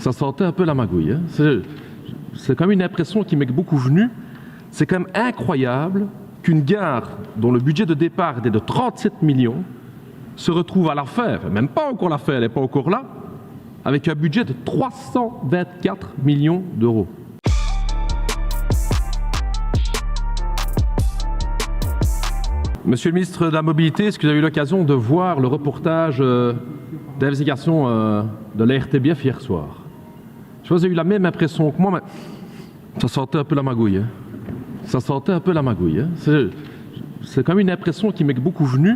Ça sentait un peu la magouille. Hein. C'est quand même une impression qui m'est beaucoup venue. C'est quand même incroyable qu'une gare dont le budget de départ était de 37 millions se retrouve à la fin, enfin, même pas encore la fin, elle n'est pas encore là, avec un budget de 324 millions d'euros. Monsieur le ministre de la Mobilité, est-ce que vous avez eu l'occasion de voir le reportage d'investigation de la RTBF hier soir? Je pense que vous avez eu la même impression que moi, mais ça sentait un peu la magouille. Hein. Ça sentait un peu la magouille. Hein. C'est quand même une impression qui m'est beaucoup venue.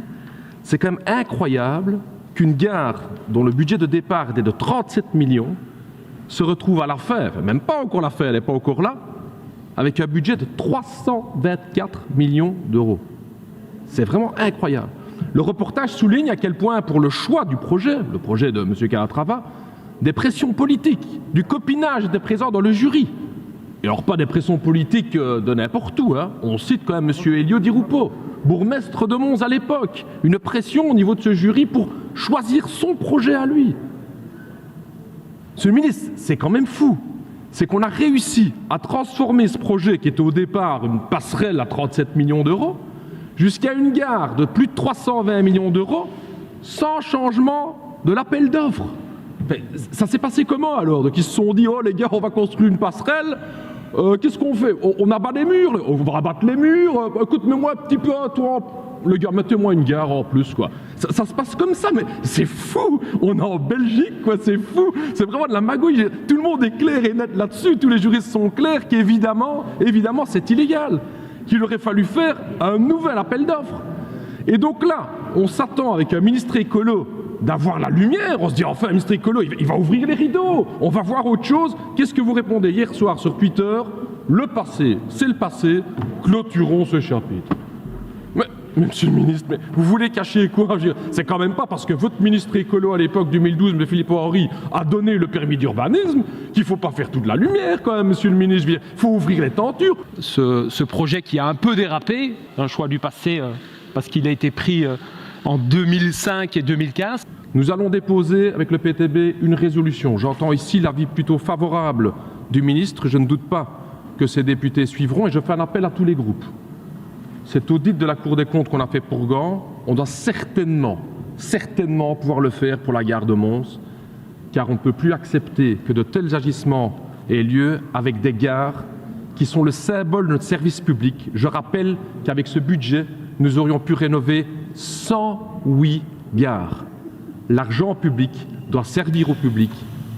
C'est quand même incroyable qu'une gare dont le budget de départ était de 37 millions se retrouve à la fin, enfin, même pas encore la fin, elle n'est pas encore là, avec un budget de 324 millions d'euros. C'est vraiment incroyable. Le reportage souligne à quel point, pour le choix du projet, le projet de M. Calatrava, des pressions politiques, du copinage étaient présents dans le jury. Et alors pas des pressions politiques de n'importe où. Hein. On cite quand même M. Elio Di Rupo, bourgmestre de Mons à l'époque. Une pression au niveau de ce jury pour choisir son projet à lui. Monsieur le ministre, c'est quand même fou. C'est qu'on a réussi à transformer ce projet qui était au départ une passerelle à 37 millions d'euros jusqu'à une gare de plus de 320 millions d'euros sans changement de l'appel d'offres. Ça s'est passé comment alors? Donc ils se sont dit, oh les gars, on va construire une passerelle, qu'est-ce qu'on fait? On abat les murs, on va rabattre les murs, écoute, mets-moi un petit peu, toi, le gars, mettez-moi une gare en plus, quoi. Ça se passe comme ça, mais c'est fou. On est en Belgique, quoi, c'est fou. C'est vraiment de la magouille. Tout le monde est clair et net là-dessus, tous les juristes sont clairs qu'évidemment, c'est illégal, qu'il aurait fallu faire un nouvel appel d'offres. Et donc là, on s'attend avec un ministre écolo d'avoir la lumière, on se dit enfin, un ministre écolo, il va ouvrir les rideaux, on va voir autre chose. Qu'est-ce que vous répondez hier soir sur Twitter? Le passé, c'est le passé, clôturons ce chapitre. Mais monsieur le ministre, mais vous voulez cacher quoi? C'est quand même pas parce que votre ministre écolo à l'époque 2012, M. Philippe Henry, a donné le permis d'urbanisme qu'il faut pas faire toute la lumière quand même, monsieur le ministre. Il faut ouvrir les tentures. Ce projet qui a un peu dérapé, un choix du passé parce qu'il a été pris en 2005 et 2015. Nous allons déposer avec le PTB une résolution. J'entends ici l'avis plutôt favorable du ministre. Je ne doute pas que ces députés suivront et je fais un appel à tous les groupes. Cet audit de la Cour des comptes qu'on a fait pour Gand, on doit certainement pouvoir le faire pour la gare de Mons, car on ne peut plus accepter que de tels agissements aient lieu avec des gares qui sont le symbole de notre service public. Je rappelle qu'avec ce budget, nous aurions pu rénover 108 gares. L'argent public doit servir au public,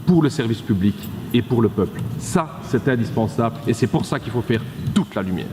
pour le service public et pour le peuple. Ça, c'est indispensable et c'est pour ça qu'il faut faire toute la lumière.